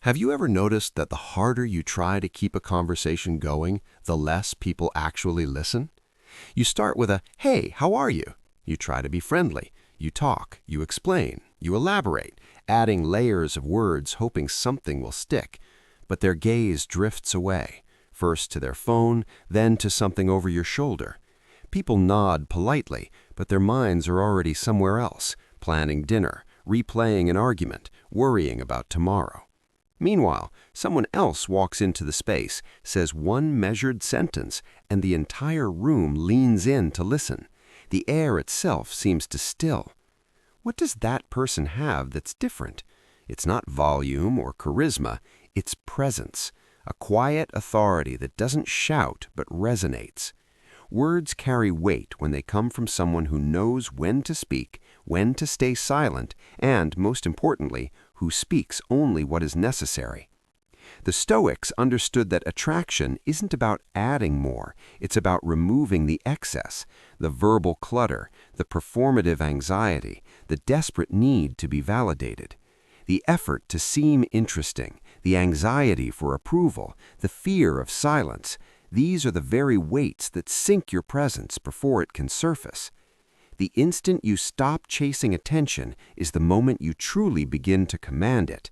Have you ever noticed that the harder you try to keep a conversation going, the less people actually listen? You start with a, "Hey, how are you?" You try to be friendly. You talk, you explain, you elaborate, adding layers of words hoping something will stick. But their gaze drifts away, first to their phone, then to something over your shoulder. People nod politely, but their minds are already somewhere else, planning dinner, replaying an argument, worrying about tomorrow. Meanwhile, someone else walks into the space, says one measured sentence, and the entire room leans in to listen. The air itself seems to still. What does that person have that's different? It's not volume or charisma, it's presence, a quiet authority that doesn't shout but resonates. Words carry weight when they come from someone who knows when to speak, when to stay silent, and, most importantly, who speaks only what is necessary. The Stoics understood that attraction isn't about adding more, it's about removing the excess, the verbal clutter, the performative anxiety, the desperate need to be validated. The effort to seem interesting, the anxiety for approval, the fear of silence, these are the very weights that sink your presence before it can surface. The instant you stop chasing attention is the moment you truly begin to command it.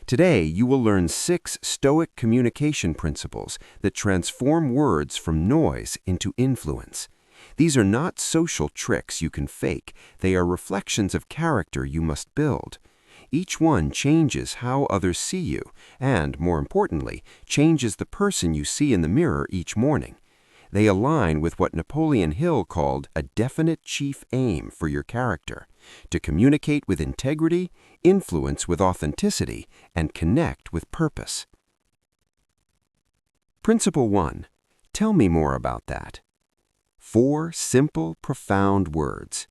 Today, you will learn 6 Stoic communication principles that transform words from noise into influence. These are not social tricks you can fake, they are reflections of character you must build. Each one changes how others see you, and, more importantly, changes the person you see in the mirror each morning. They align with what Napoleon Hill called a definite chief aim for your character: to communicate with integrity, influence with authenticity, and connect with purpose. Principle 1. Tell me more about that. 4 simple, profound words.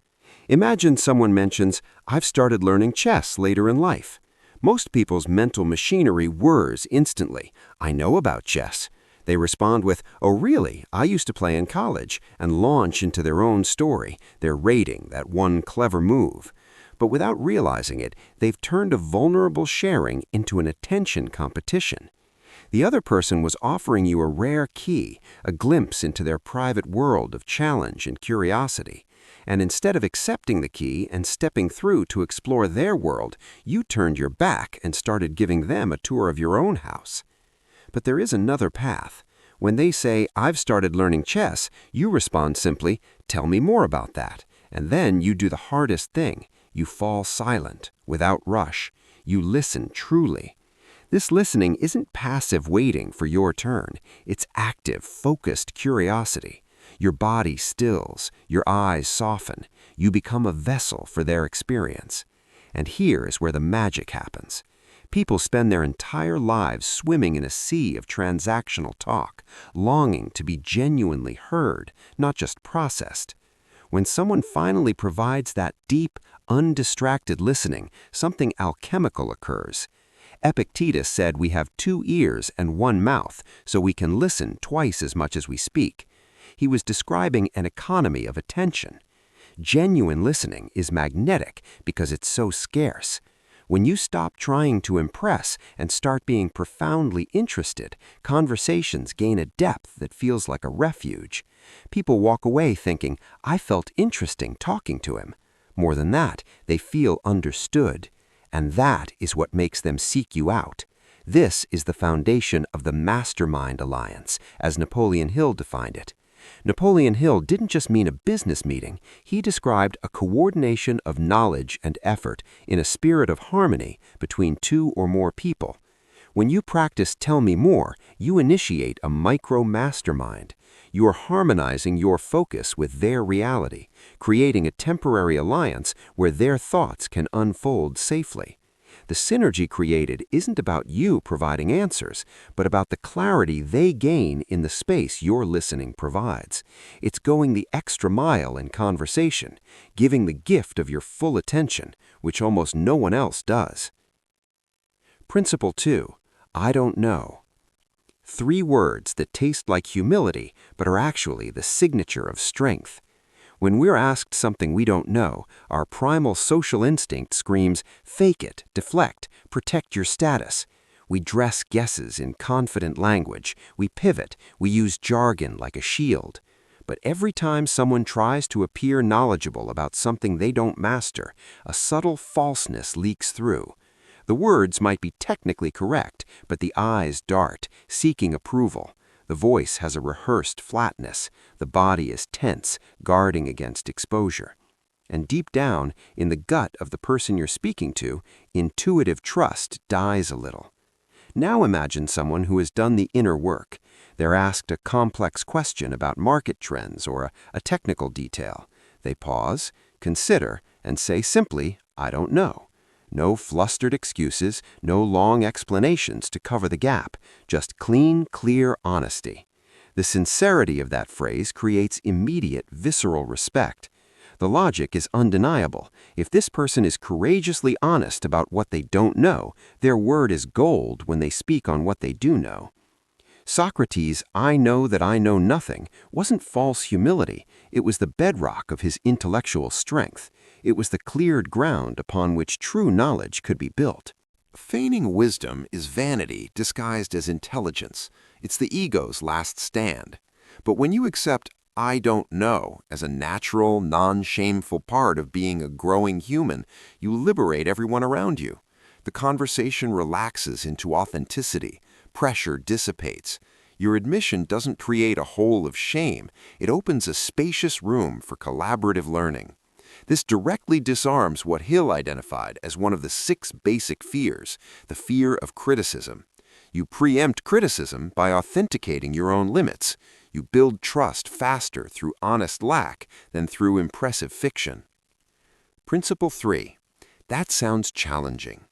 Imagine someone mentions, "I've started learning chess later in life." Most people's mental machinery whirs instantly. "I know about chess." They respond with, "Oh really, I used to play in college," and launch into their own story, their rating, that one clever move. But without realizing it, they've turned a vulnerable sharing into an attention competition. The other person was offering you a rare key, a glimpse into their private world of challenge and curiosity. And instead of accepting the key and stepping through to explore their world, you turned your back and started giving them a tour of your own house. But there is another path. When they say, "I've started learning chess," you respond simply, "Tell me more about that." And then you do the hardest thing. You fall silent, without rush. You listen truly. This listening isn't passive waiting for your turn. It's active, focused curiosity. Your body stills, your eyes soften. You become a vessel for their experience. And here is where the magic happens. People spend their entire lives swimming in a sea of transactional talk, longing to be genuinely heard, not just processed. When someone finally provides that deep, undistracted listening, something alchemical occurs. Epictetus said we have 2 ears and 1 mouth, so we can listen twice as much as we speak. He was describing an economy of attention. Genuine listening is magnetic because it's so scarce. When you stop trying to impress and start being profoundly interested, conversations gain a depth that feels like a refuge. People walk away thinking, "I felt interesting talking to him." More than that, they feel understood. And that is what makes them seek you out. This is the foundation of the mastermind alliance, as Napoleon Hill defined it. Napoleon Hill didn't just mean a business meeting. He described a coordination of knowledge and effort in a spirit of harmony between 2 or more people. When you practice "Tell me more," you initiate a micro-mastermind. You are harmonizing your focus with their reality, creating a temporary alliance where their thoughts can unfold safely. The synergy created isn't about you providing answers, but about the clarity they gain in the space your listening provides. It's going the extra mile in conversation, giving the gift of your full attention, which almost no one else does. Principle 2. I don't know. 3 words that taste like humility, but are actually the signature of strength. When we're asked something we don't know, our primal social instinct screams, "Fake it, deflect, protect your status." We dress guesses in confident language. We pivot. We use jargon like a shield. But every time someone tries to appear knowledgeable about something they don't master, a subtle falseness leaks through. The words might be technically correct, but the eyes dart, seeking approval. The voice has a rehearsed flatness. The body is tense, guarding against exposure. And deep down, in the gut of the person you're speaking to, intuitive trust dies a little. Now imagine someone who has done the inner work. They're asked a complex question about market trends or a technical detail. They pause, consider, and say simply, "I don't know." No flustered excuses, no long explanations to cover the gap, just clean, clear honesty. The sincerity of that phrase creates immediate, visceral respect. The logic is undeniable. If this person is courageously honest about what they don't know, their word is gold when they speak on what they do know. Socrates' "I know that I know nothing" wasn't false humility. It was the bedrock of his intellectual strength. It was the cleared ground upon which true knowledge could be built. Feigning wisdom is vanity disguised as intelligence. It's the ego's last stand. But when you accept "I don't know" as a natural, non-shameful part of being a growing human, you liberate everyone around you. The conversation relaxes into authenticity. Pressure dissipates. Your admission doesn't create a hole of shame. It opens a spacious room for collaborative learning. This directly disarms what Hill identified as one of the 6 basic fears, the fear of criticism. You preempt criticism by authenticating your own limits. You build trust faster through honest lack than through impressive fiction. Principle 3. That sounds challenging.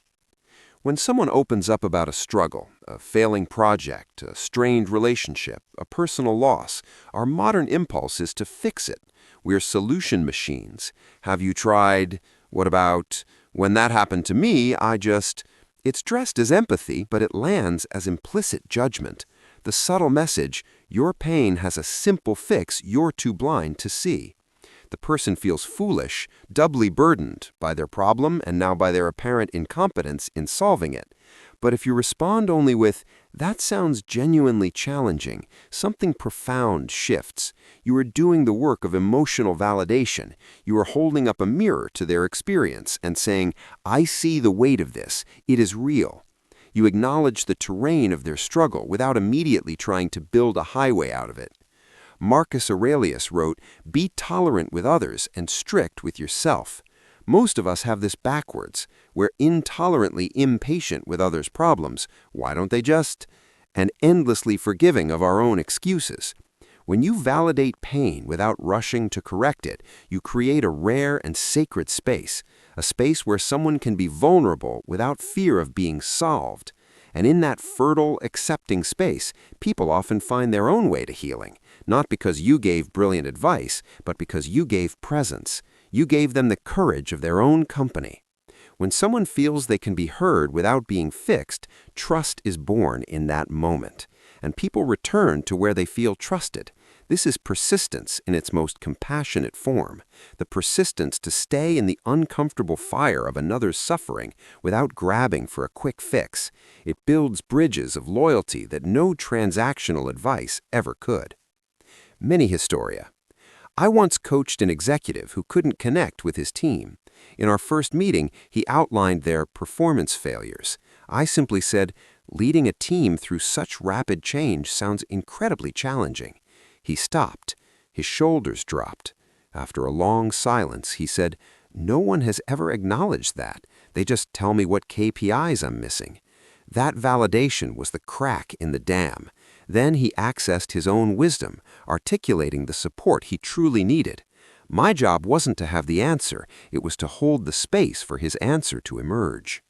When someone opens up about a struggle, a failing project, a strained relationship, a personal loss, our modern impulse is to fix it. We're solution machines. Have you tried? What about? When that happened to me, It's dressed as empathy, but it lands as implicit judgment. The subtle message, your pain has a simple fix you're too blind to see. The person feels foolish, doubly burdened by their problem and now by their apparent incompetence in solving it. But if you respond only with, "That sounds genuinely challenging," something profound shifts. You are doing the work of emotional validation. You are holding up a mirror to their experience and saying, "I see the weight of this. It is real." You acknowledge the terrain of their struggle without immediately trying to build a highway out of it. Marcus Aurelius wrote, "Be tolerant with others and strict with yourself." Most of us have this backwards. We're intolerantly impatient with others' problems. Why don't they just? And endlessly forgiving of our own excuses. When you validate pain without rushing to correct it, you create a rare and sacred space, a space where someone can be vulnerable without fear of being solved. And in that fertile, accepting space, people often find their own way to healing, not because you gave brilliant advice, but because you gave presence. You gave them the courage of their own company. When someone feels they can be heard without being fixed, trust is born in that moment, and people return to where they feel trusted. This is persistence in its most compassionate form, the persistence to stay in the uncomfortable fire of another's suffering without grabbing for a quick fix. It builds bridges of loyalty that no transactional advice ever could. Mini Historia. I once coached an executive who couldn't connect with his team. In our first meeting, he outlined their performance failures. I simply said, "Leading a team through such rapid change sounds incredibly challenging." He stopped. His shoulders dropped. After a long silence, he said, "No one has ever acknowledged that. They just tell me what KPIs I'm missing." That validation was the crack in the dam. Then he accessed his own wisdom, articulating the support he truly needed. My job wasn't to have the answer, it was to hold the space for his answer to emerge.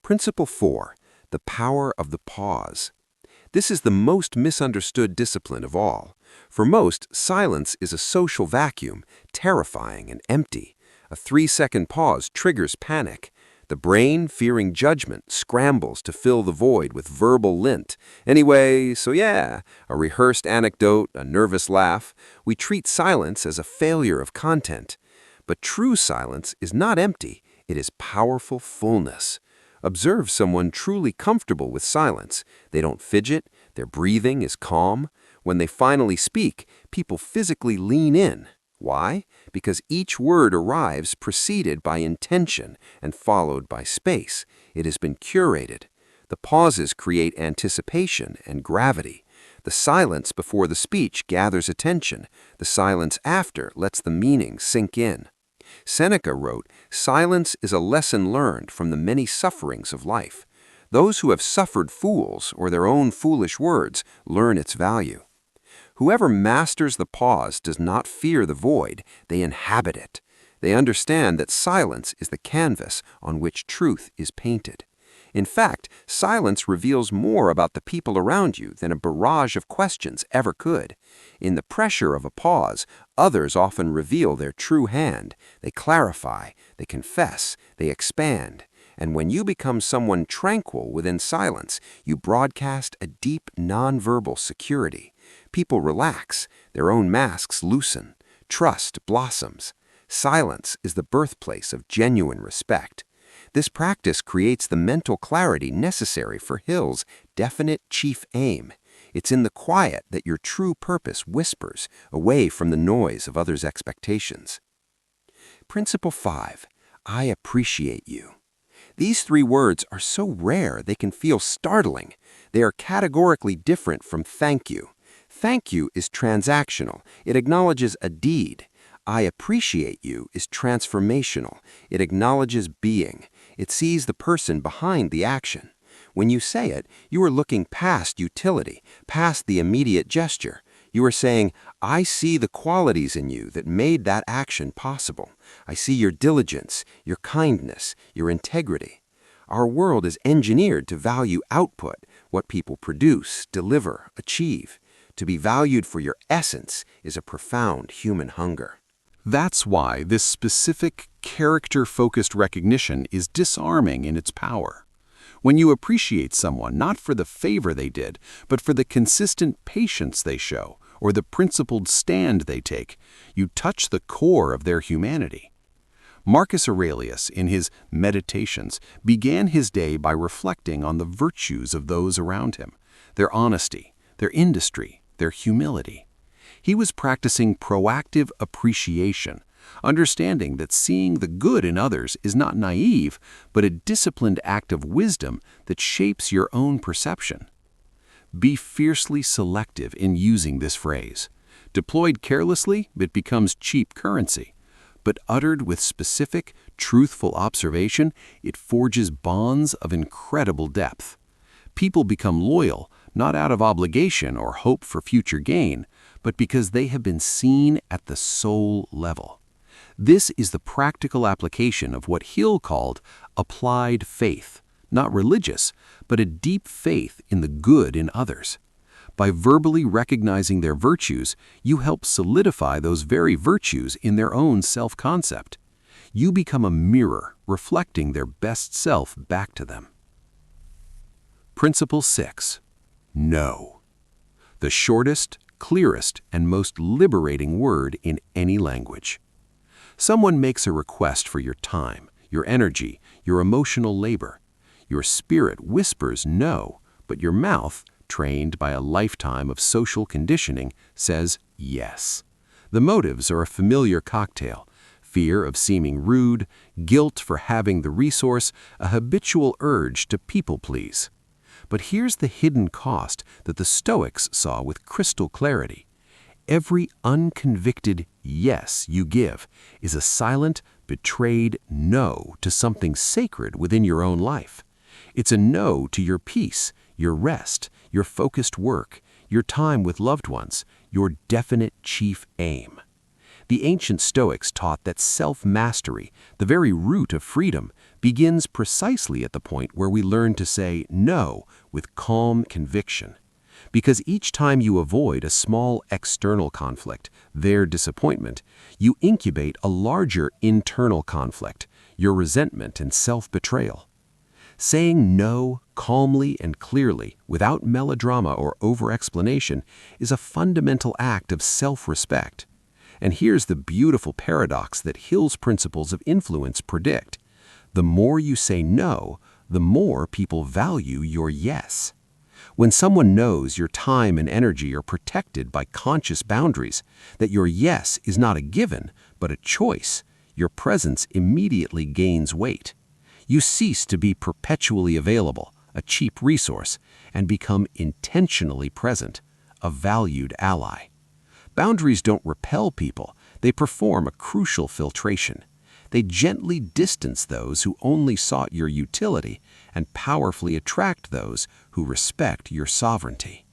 Principle 4. The power of the pause. This is the most misunderstood discipline of all. For most, silence is a social vacuum, terrifying and empty. A 3-second pause triggers panic. The brain, fearing judgment, scrambles to fill the void with verbal lint. Anyway, so yeah, a rehearsed anecdote, a nervous laugh. We treat silence as a failure of content. But true silence is not empty, it is powerful fullness. Observe someone truly comfortable with silence. They don't fidget, their breathing is calm. When they finally speak, people physically lean in. Why? Because each word arrives preceded by intention and followed by space. It has been curated. The pauses create anticipation and gravity. The silence before the speech gathers attention. The silence after lets the meaning sink in. Seneca wrote, "Silence is a lesson learned from the many sufferings of life. Those who have suffered fools or their own foolish words learn its value." Whoever masters the pause does not fear the void, they inhabit it. They understand that silence is the canvas on which truth is painted. In fact, silence reveals more about the people around you than a barrage of questions ever could. In the pressure of a pause, others often reveal their true hand. They clarify, they confess, they expand. And when you become someone tranquil within silence, you broadcast a deep nonverbal security. People relax, their own masks loosen, trust blossoms. Silence is the birthplace of genuine respect. This practice creates the mental clarity necessary for Hill's definite chief aim. It's in the quiet that your true purpose whispers, away from the noise of others' expectations. Principle 5. I appreciate you. These 3 words are so rare they can feel startling. They are categorically different from thank you. Thank you is transactional. It acknowledges a deed. I appreciate you is transformational. It acknowledges being. It sees the person behind the action. When you say it, you are looking past utility, past the immediate gesture. You are saying, I see the qualities in you that made that action possible. I see your diligence, your kindness, your integrity. Our world is engineered to value output, what people produce, deliver, achieve. To be valued for your essence is a profound human hunger. That's why this specific, character-focused recognition is disarming in its power. When you appreciate someone not for the favor they did, but for the consistent patience they show, or the principled stand they take, you touch the core of their humanity. Marcus Aurelius, in his Meditations, began his day by reflecting on the virtues of those around him, their honesty, their industry, their humility. He was practicing proactive appreciation, understanding that seeing the good in others is not naive, but a disciplined act of wisdom that shapes your own perception. Be fiercely selective in using this phrase. Deployed carelessly, it becomes cheap currency. But uttered with specific, truthful observation, it forges bonds of incredible depth. People become loyal, not out of obligation or hope for future gain, but because they have been seen at the soul level. This is the practical application of what Hill called applied faith, not religious, but a deep faith in the good in others. By verbally recognizing their virtues, you help solidify those very virtues in their own self-concept. You become a mirror reflecting their best self back to them. Principle 6. No. The shortest, clearest, and most liberating word in any language. Someone makes a request for your time, your energy, your emotional labor. Your spirit whispers no, but your mouth, trained by a lifetime of social conditioning, says yes. The motives are a familiar cocktail: fear of seeming rude, guilt for having the resource, a habitual urge to people please. But here's the hidden cost that the Stoics saw with crystal clarity. Every unconvicted yes you give is a silent, betrayed no to something sacred within your own life. It's a no to your peace, your rest, your focused work, your time with loved ones, your definite chief aim. The ancient Stoics taught that self-mastery, the very root of freedom, begins precisely at the point where we learn to say no with calm conviction. Because each time you avoid a small external conflict, their disappointment, you incubate a larger internal conflict, your resentment and self-betrayal. Saying no calmly and clearly, without melodrama or over-explanation, is a fundamental act of self-respect. And here's the beautiful paradox that Hill's principles of influence predict. The more you say no, the more people value your yes. When someone knows your time and energy are protected by conscious boundaries, that your yes is not a given, but a choice, your presence immediately gains weight. You cease to be perpetually available, a cheap resource, and become intentionally present, a valued ally. Boundaries don't repel people, they perform a crucial filtration. They gently distance those who only sought your utility and powerfully attract those who respect your sovereignty.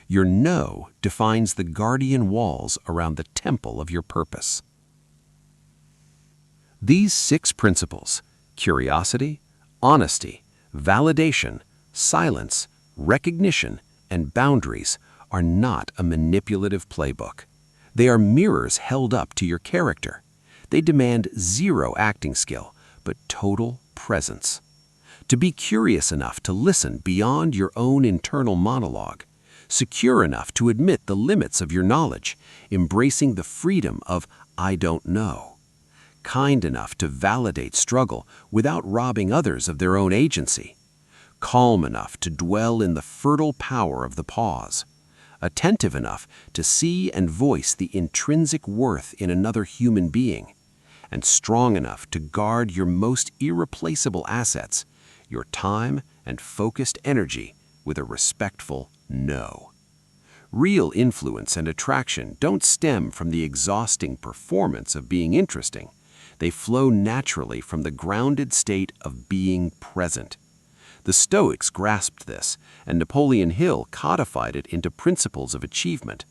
Your no defines the guardian walls around the temple of your purpose. These 6 principles, curiosity, honesty, validation, silence, recognition, and boundaries, are not a manipulative playbook. They are mirrors held up to your character. They demand zero acting skill, but total presence. To be curious enough to listen beyond your own internal monologue, secure enough to admit the limits of your knowledge, embracing the freedom of "I don't know." Kind enough to validate struggle without robbing others of their own agency. Calm enough to dwell in the fertile power of the pause. Attentive enough to see and voice the intrinsic worth in another human being. And strong enough to guard your most irreplaceable assets, your time and focused energy, with a respectful no. Real influence and attraction don't stem from the exhausting performance of being interesting. They flow naturally from the grounded state of being present. The Stoics grasped this, and Napoleon Hill codified it into principles of achievement.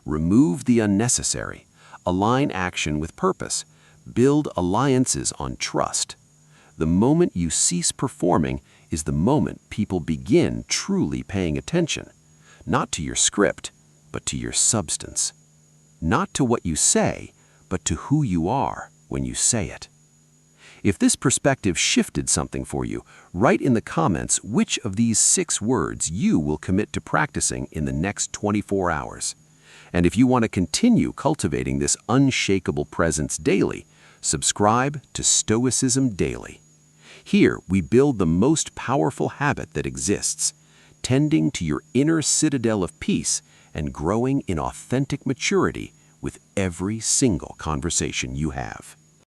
Remove the unnecessary, align action with purpose, build alliances on trust. The moment you cease performing is the moment people begin truly paying attention, not to your script, but to your substance. Not to what you say, but to who you are when you say it. If this perspective shifted something for you, write in the comments which of these 6 words you will commit to practicing in the next 24 hours. And if you want to continue cultivating this unshakable presence daily, subscribe to Stoicism Daily. Here, we build the most powerful habit that exists, tending to your inner citadel of peace and growing in authentic maturity with every single conversation you have.